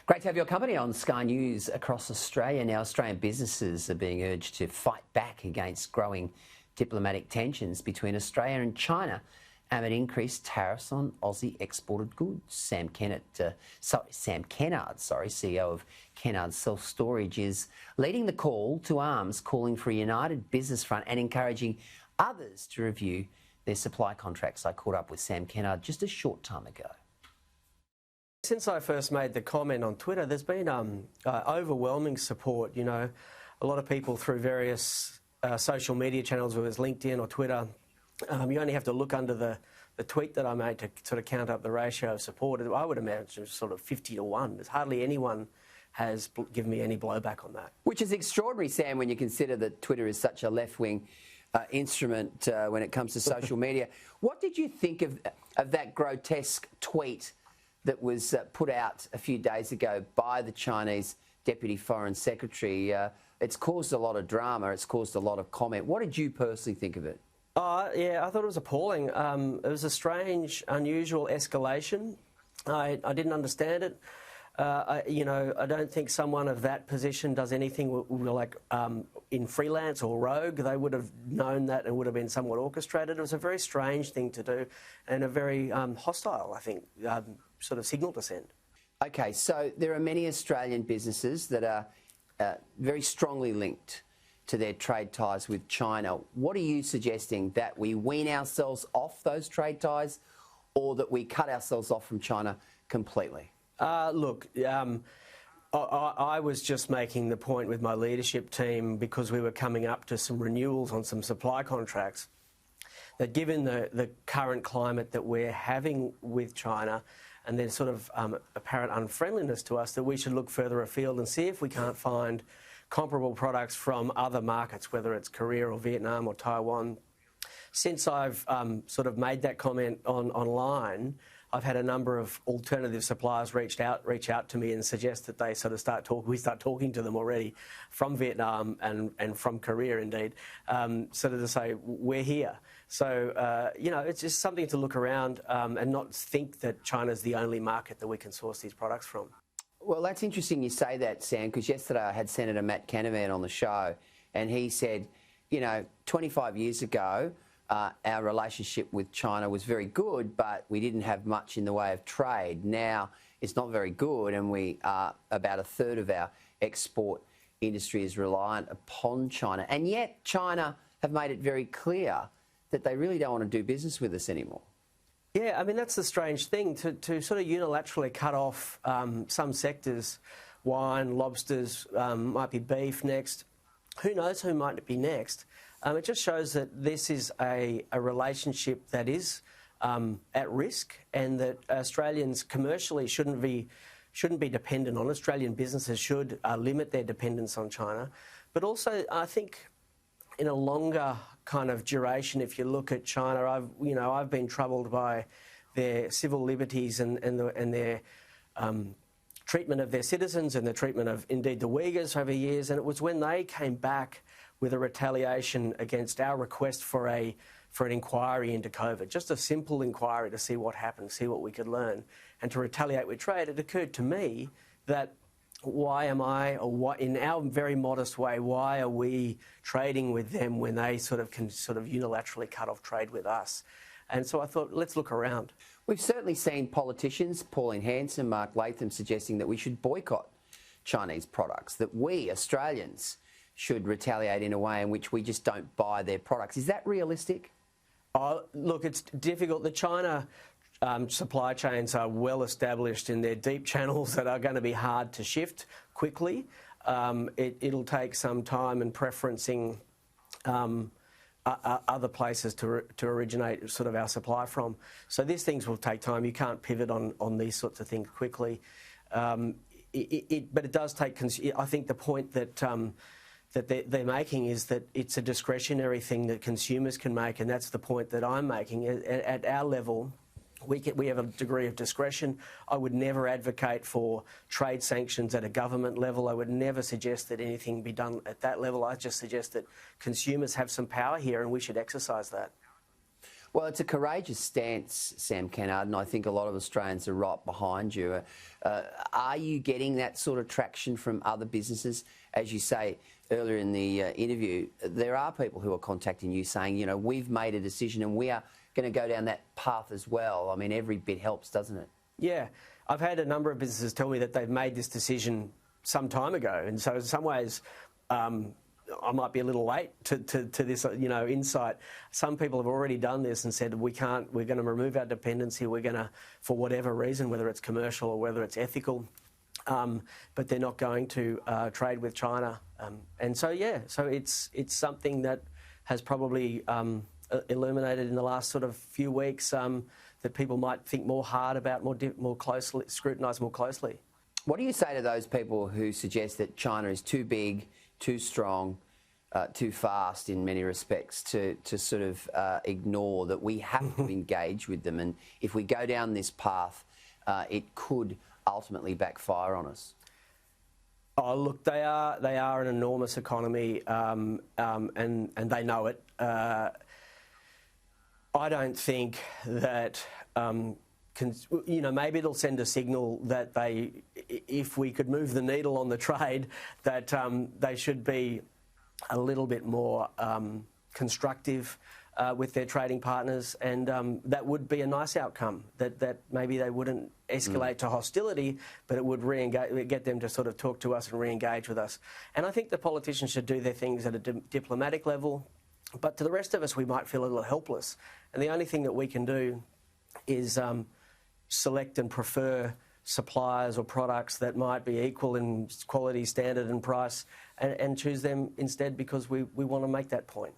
Great to have your company on Sky News across Australia. Now, Australian businesses are being urged to fight back against growing diplomatic tensions between Australia and China amid increased tariffs on Aussie exported goods. Sam Kennard, CEO of Kennard Self-Storage, is leading the call to arms, calling for a united business front and encouraging others to review their supply contracts. I caught up with Sam Kennard just a short time ago. Since I first made the comment on Twitter, there's been overwhelming support. You know, a lot of people through various social media channels, whether it's LinkedIn or Twitter, you only have to look under the tweet that I made to sort of count up the ratio of support. I would imagine sort of 50 to 1. There's hardly anyone has given me any blowback on that. Which is extraordinary, Sam, when you consider that Twitter is such a left-wing instrument when it comes to social media. What did you think of that grotesque tweet that was put out a few days ago by the Chinese Deputy Foreign Secretary? It's caused a lot of drama, it's caused a lot of comment. What did you personally think of it? Yeah, I thought it was appalling. It was a strange, unusual escalation. I didn't understand it. I don't think someone of that position does anything like in freelance or rogue. They would have known that and would have been somewhat orchestrated. It was a very strange thing to do and a very hostile, I think, sort of signal to send. Okay, so there are many Australian businesses that are very strongly linked to their trade ties with China. What are you suggesting, that we wean ourselves off those trade ties or that we cut ourselves off from China completely? Look, I was just making the point with my leadership team, because we were coming up to some renewals on some supply contracts, that given the current climate that we're having with China and their sort of apparent unfriendliness to us, that we should look further afield and see if we can't find comparable products from other markets, whether it's Korea or Vietnam or Taiwan. Since I've sort of made that comment online, I've had a number of alternative suppliers reach out to me and suggest that they sort of we start talking to them already from Vietnam and from Korea indeed, sort of to say, we're here. So, it's just something to look around and not think that China's the only market that we can source these products from. Well, that's interesting you say that, Sam, because yesterday I had Senator Matt Kennard on the show and he said, 25 years ago, our relationship with China was very good, but we didn't have much in the way of trade. Now it's not very good, and we are about a third of our export industry is reliant upon China. And yet China have made it very clear that they really don't want to do business with us anymore. Yeah, I mean, that's the strange thing, to sort of unilaterally cut off some sectors, wine, lobsters, might be beef next. Who knows who might be next? It just shows that this is a relationship that is at risk, and that Australians commercially shouldn't be dependent on. Australian businesses should limit their dependence on China. But also, I think in a longer kind of duration, if you look at China, I've been troubled by their civil liberties and their treatment of their citizens and the treatment of indeed the Uyghurs over years. And it was when they came back with a retaliation against our request for an inquiry into COVID, just a simple inquiry to see what happened, see what we could learn, and to retaliate with trade, it occurred to me that why am I, or what, in our very modest way, why are we trading with them when they can unilaterally cut off trade with us? And so I thought, let's look around. We've certainly seen politicians, Pauline Hanson, Mark Latham, suggesting that we should boycott Chinese products, that we, Australians, should retaliate in a way in which we just don't buy their products. Is that realistic? Look, it's difficult. The China supply chains are well established in their deep channels that are going to be hard to shift quickly. It'll take some time and preferencing other places to originate sort of our supply from. So these things will take time. You can't pivot on these sorts of things quickly. But it does take. I think the point that they're making is that it's a discretionary thing that consumers can make, and that's the point that I'm making. At our level, we have a degree of discretion. I would never advocate for trade sanctions at a government level. I would never suggest that anything be done at that level. I just suggest that consumers have some power here and we should exercise that. Well, it's a courageous stance, Sam Kennard, and I think a lot of Australians are right behind you. Are you getting that sort of traction from other businesses? As you say earlier in the interview, there are people who are contacting you saying, you know, we've made a decision and we are going to go down that path as well. I mean, every bit helps, doesn't it? Yeah. I've had a number of businesses tell me that they've made this decision some time ago. And so in some ways, I might be a little late to this, you know, insight. Some people have already done this and said, we're going to remove our dependency. We're going to, for whatever reason, whether it's commercial or whether it's ethical, but they're not going to trade with China. And so, yeah, so it's something that has probably illuminated in the last sort of few weeks that people might think more hard about, more closely, scrutinise more closely. What do you say to those people who suggest that China is too big, too strong, too fast in many respects to sort of ignore that we have to engage with them, and if we go down this path, it could ultimately backfire on us? Oh, look, they are an enormous economy, and they know it. I don't think that, you know, maybe it'll send a signal that if we could move the needle on the trade, that they should be a little bit more constructive with their trading partners, and that would be a nice outcome, that maybe they wouldn't escalate to hostility, but it would get them to sort of talk to us and re-engage with us. And I think the politicians should do their things at a diplomatic level, but to the rest of us, we might feel a little helpless. And the only thing that we can do is select and prefer suppliers or products that might be equal in quality, standard and price, and choose them instead because we want to make that point.